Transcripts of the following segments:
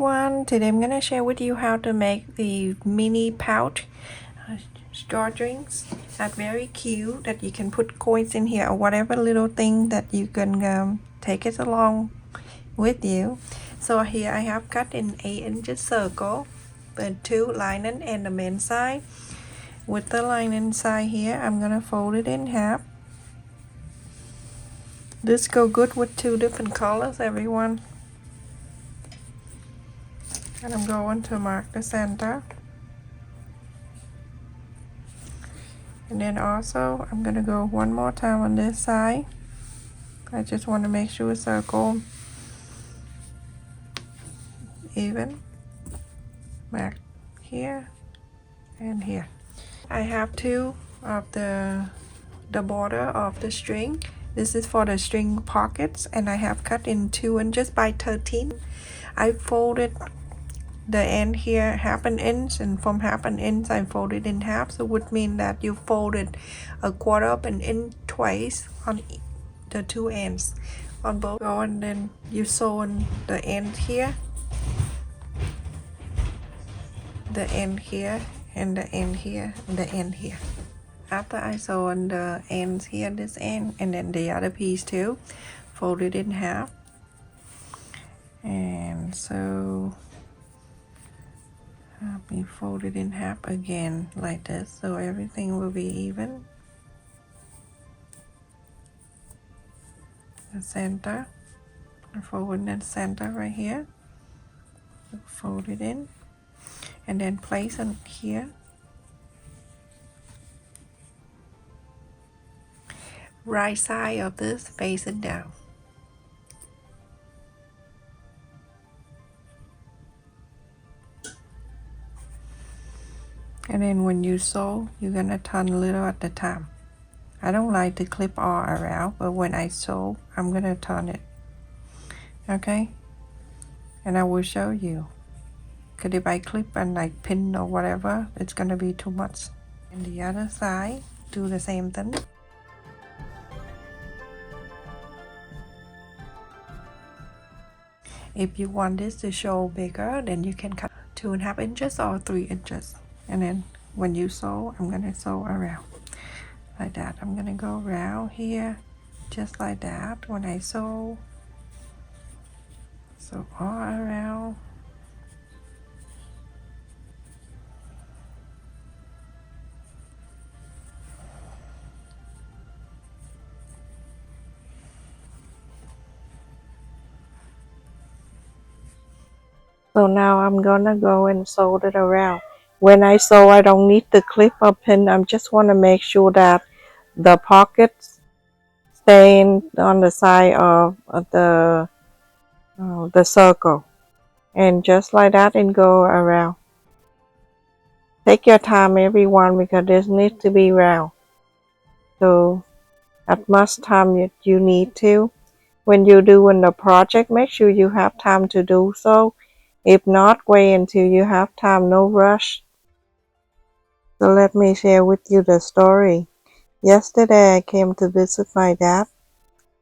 everyone, today I'm gonna share with you how to make the mini pouch drawstrings that very cute, that you can put coins in here or whatever little thing that you can take it along with you. So here I have cut in 8-inch circle with 2 lining and the main side. With the lining side here, I'm gonna fold it in half. This go good with 2 different colors, everyone. And I'm going to mark the center. And then also I'm gonna go one more time on this side. I just want to make sure circle even. Mark here and here. I have 2 of the border of the string. This is for the string pockets, and I have cut in 2 inches by 13. I folded the end here 1/2 inch, and from 1/2 inch I folded in half, so it would mean that you folded 1/4 of an inch twice on the 2 ends on both. Go and then you sew on the end here, the end here, and the end here, and the end here. After I sew on the ends here, this end, and then the other piece too, fold it in half, and so I'll be folded in half again like this, so everything will be even. The center, I fold in the center right here, fold it in, and then place it here. Right side of this, face it down. And then when you sew, you're gonna turn a little at a time. I don't like to clip all around, but when I sew, I'm gonna turn it. Okay? And I will show you. Because if I clip and like pin or whatever, it's gonna be too much. And the other side, do the same thing. If you want this to show bigger, then you can cut 2.5 inches or 3 inches. And then when you sew, I'm gonna sew around like that. I'm gonna go around here just like that when I sew. So all around. So now I'm gonna go and sew it around. When I sew, I don't need the clip or pin. I just want to make sure that the pockets stay on the side of the circle, and just like that, and go around. Take your time, everyone, because this needs to be round. So at much time you need to. When you're doing the project, make sure you have time to do so. If not, wait until you have time, no rush. So let me share with you the story. Yesterday I came to visit my dad,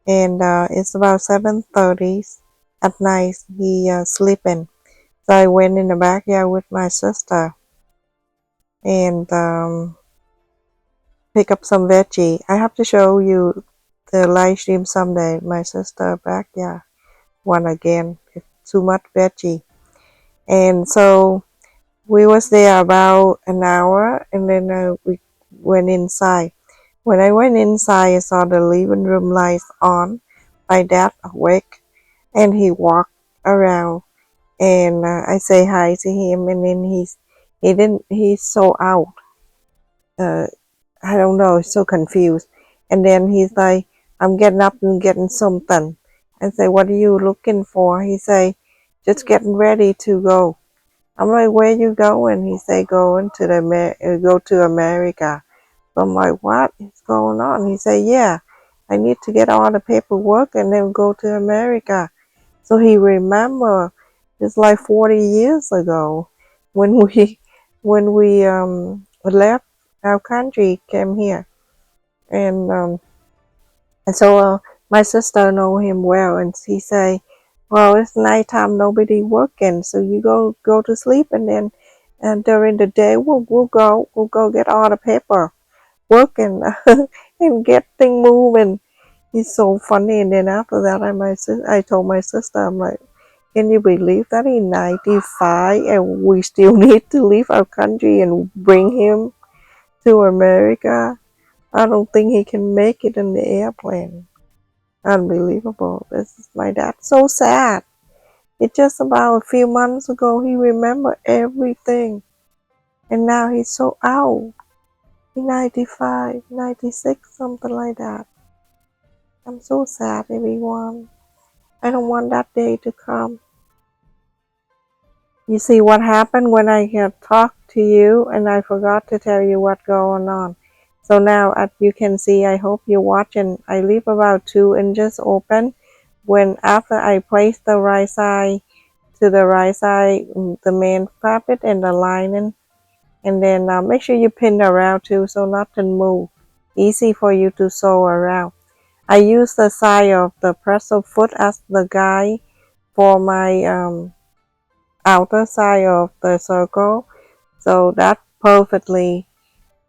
and it's about 7:30 at night. He sleeping. So I went in the backyard with my sister and pick up some veggie. I have to show you the live stream someday. My sister backyard one again. It's too much veggie. And so we was there about an hour, and then we went inside. When I went inside, I saw the living room lights on. My dad awake, and he walked around, and I say hi to him, and then he's so out. I don't know, he's so confused. And then he's like, I'm getting up and getting something. I say, what are you looking for? He say, just getting ready to go. I'm like, where you going? He say, go to America. So I'm like, what is going on? He say, yeah, I need to get all the paperwork and then go to America. So he remember it's like 40 years ago when we left our country, came here. And so my sister know him well, and he say, Well, it's nighttime, nobody working, so you go to sleep, and then during the day we'll go get all the paper, working and get things moving. It's so funny. And then after that, I told my sister, I'm like, can you believe that in 95 and we still need to leave our country and bring him to America? I don't think he can make it in the airplane. Unbelievable. This is my dad. So sad. It's just about a few months ago he remembered everything. And now he's so out. He's 95, 96, something like that. I'm so sad, everyone. I don't want that day to come. You see what happened when I had talked to you and I forgot to tell you what's going on. So now, as you can see, I hope you're watching. I leave about 2 inches open when after I place the right side to the right side, the main fabric and the lining. And then make sure you pin around too so nothing move. Easy for you to sew around. I use the side of the pretzel foot as the guide for my outer side of the circle, so that's perfectly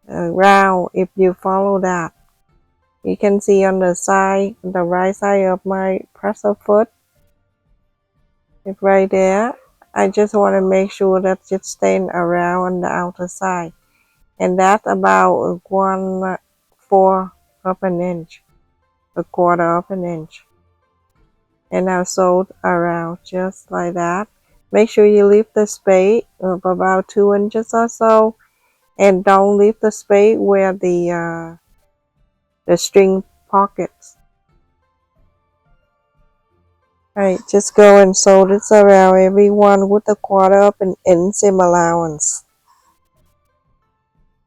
round if you follow that. You can see on the side, the right side of my pretzel foot, it's right there. I just want to make sure that it's staying around on the outer side, and that's about 1/4 of an inch, a quarter of an inch. And I'll sew around just like that. Make sure you leave the space of about 2 inches or so, and don't leave the space where the string pockets. Right, just go and sew this around everyone with a quarter of an inch seam allowance.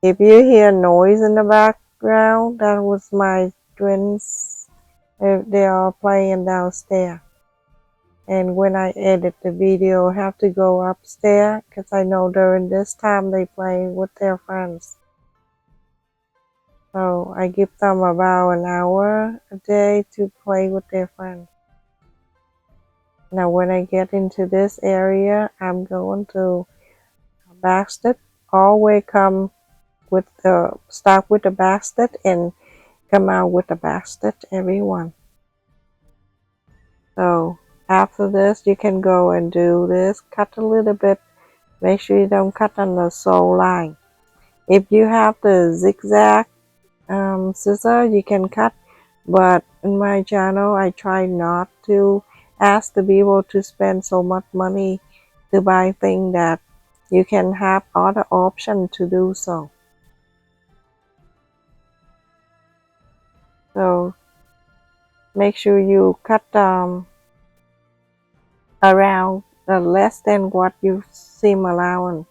If you hear noise in the background, that was my twins. They are playing downstairs. And when I edit the video, I have to go upstairs because I know during this time they play with their friends. So I give them about an hour a day to play with their friends. Now when I get into this area, I'm going to backstitch. Always come with the start with the backstitch and come out with the backstitch, everyone. So after this, you can go and do this. Cut a little bit. Make sure you don't cut on the sole line. If you have the zigzag scissor, you can cut, but in my channel I try not to ask the people to spend so much money to buy things that you can have other options to do so. So make sure you cut around less than what you seam allowance,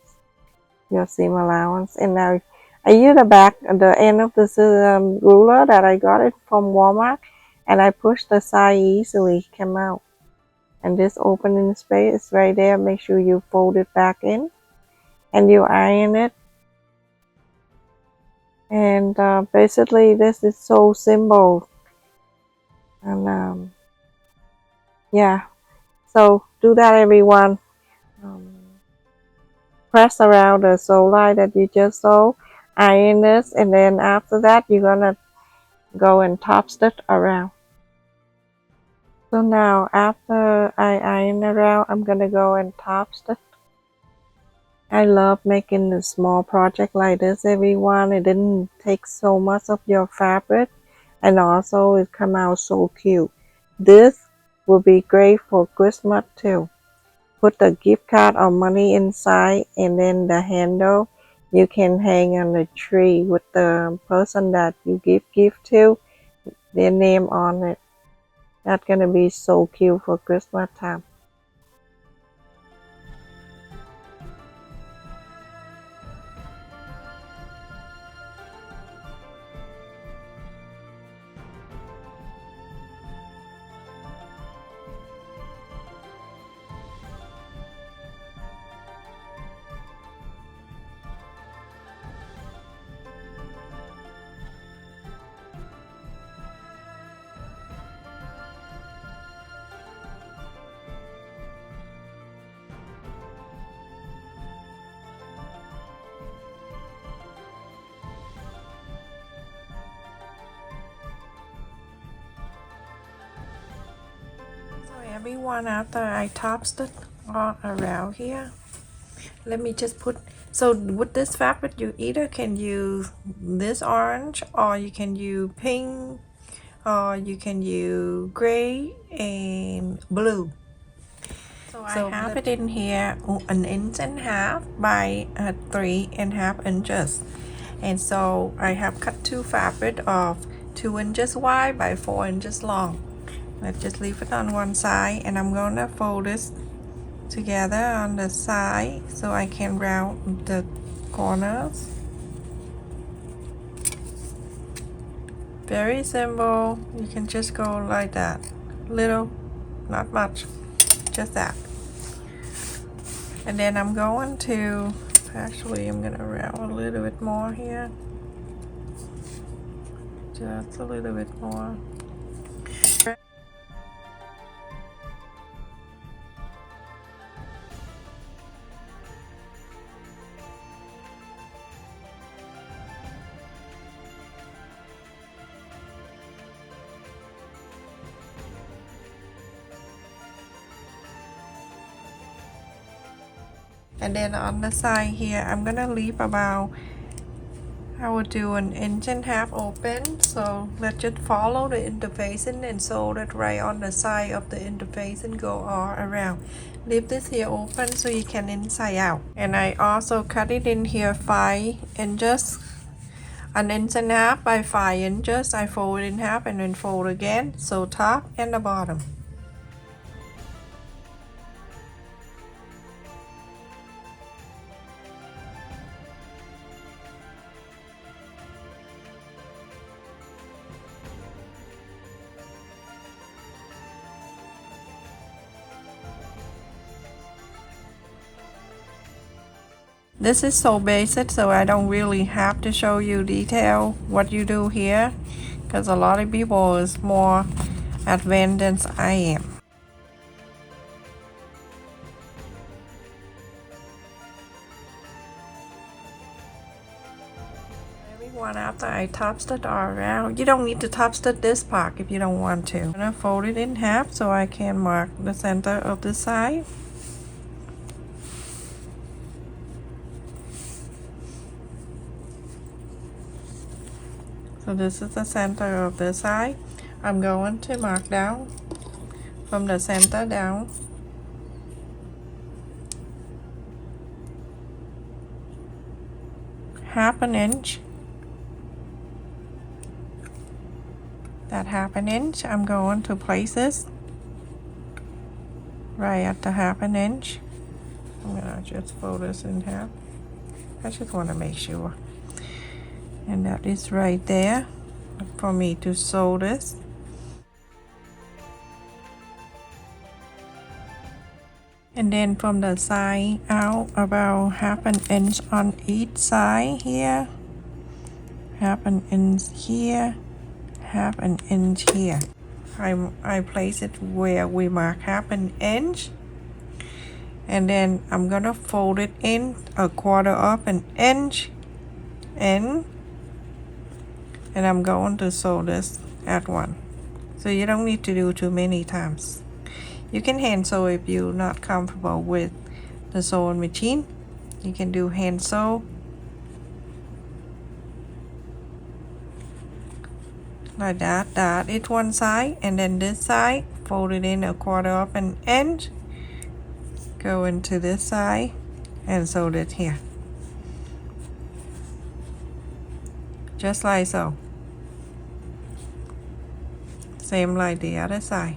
your seam allowance. And now I use the end of the ruler that I got it from Walmart, and I push the side easily come out. And this opening space is right there. Make sure you fold it back in and you iron it. And basically this is so simple. And yeah, so do that, everyone. Press around the sew line that you just sewed, iron this, and then after that you're gonna go and top stitch around. So now after I iron around, I'm gonna go and top stitch. I love making a small project like this, everyone. It didn't take so much of your fabric, and also it come out so cute. This will be great for Christmas too. Put the gift card or money inside, and then the handle you can hang on the tree with the person that you give gift to, their name on it. That's gonna be so cute for Christmas time. Everyone, after I topped it all around here, let me just put, so with this fabric you either can use this orange, or you can use pink, or you can use gray and blue. So I have it in here 1.5 inches by 3.5 inches, and so I have cut two fabric of 2 inches wide by 4 inches long. Let's just leave it on one side, and I'm gonna fold this together on the side so I can round the corners. Very simple. You can just go like that, little, not much, just that. And then I'm going to, actually I'm gonna round a little bit more here, just a little bit more. And then on the side here, I'm gonna leave about, I will do 1.5 inches open. So let's just follow the interfacing and sew it right on the side of the interface and go all around. Leave this here open so you can inside out. And I also cut it in here 5 inches, 1.5 inches by 5 inches. I fold it in half and then fold again, so top and the bottom. This is so basic, so I don't really have to show you detail what you do here, because a lot of people is more advanced than I am. Everyone, after I top stitch all around, you don't need to top stitch this part if you don't want to. I'm gonna fold it in half so I can mark the center of the side. So this is the center of the side. I'm going to mark down from the center down. Half an inch. That half an inch, I'm going to place this right at the half an inch. I'm gonna just fold this in half. I just want to make sure. And that is right there for me to sew this. And then from the side out, about half an inch on each side here, half an inch here, half an inch here. I place it where we mark half an inch, and then I'm gonna fold it in 1/4 of an inch in, and I'm going to sew this at one. So you don't need to do too many times. You can hand sew if you're not comfortable with the sewing machine. You can do hand sew. Like that. That is one side, and then this side, fold it in 1/4 of an inch. Go into this side and sew it here. Just like so. Same like the other side.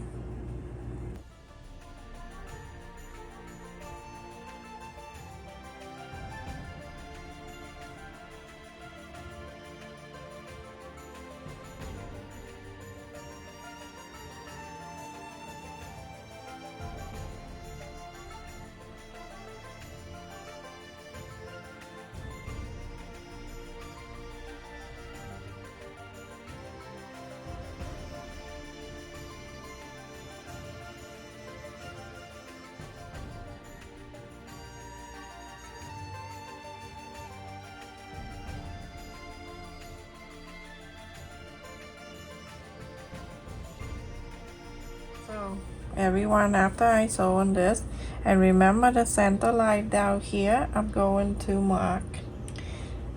everyone, after I sew on this, and remember the center line down here, I'm going to mark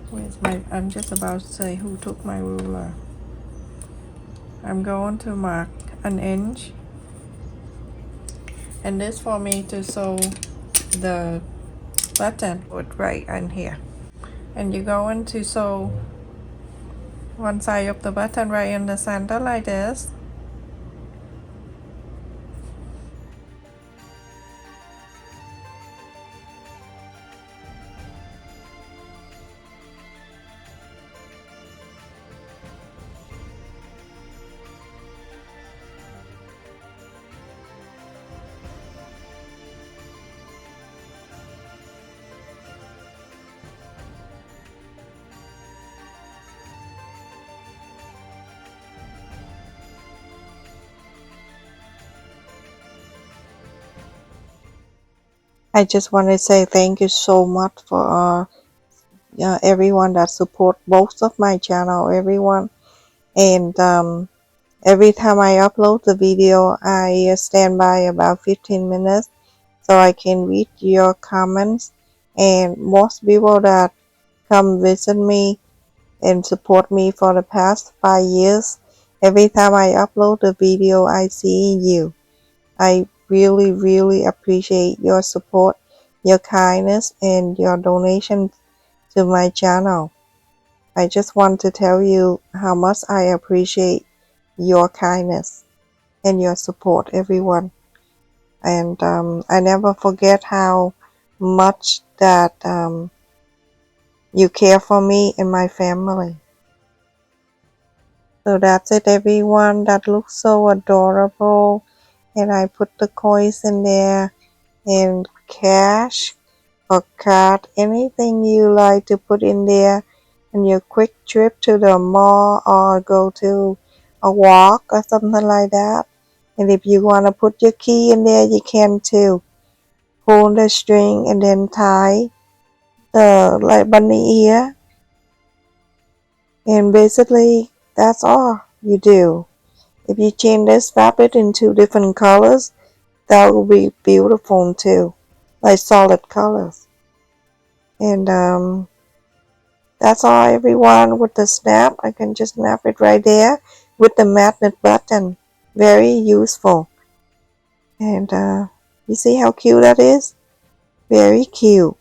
with my, I'm just about to say who took my ruler. I'm going to mark an inch, and this for me to sew the button put right in here. And you're going to sew one side of the button right in the center like this. I just want to say thank you so much for everyone that support both of my channel, everyone. And every time I upload the video, I stand by about 15 minutes so I can read your comments. And most people that come visit me and support me for the past 5 years, every time I upload the video, I see you. I really, really appreciate your support, your kindness, and your donations to my channel. I just want to tell you how much I appreciate your kindness and your support, everyone. And I never forget how much that you care for me and my family. So that's it, everyone. That looks so adorable. And I put the coins in there, and cash or card, anything you like to put in there on your quick trip to the mall or go to a walk or something like that. And if you want to put your key in there, you can too. Pull the string and then tie the like bunny ear, and basically that's all you do. If you change this fabric into different colors, that will be beautiful too, like solid colors. And that's all, everyone. With the snap, I can just snap it right there with the magnet button. Very useful. And you see how cute that is? Very cute.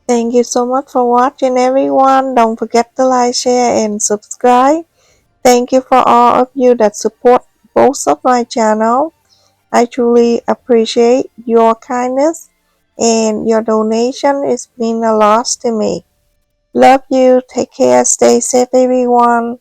Thank you so much for watching, everyone. Don't forget to like, share, and subscribe. Thank you for all of you that support both of my channel. I truly appreciate your kindness, and your donation is mean a lot to me. Love you. Take care. Stay safe, everyone.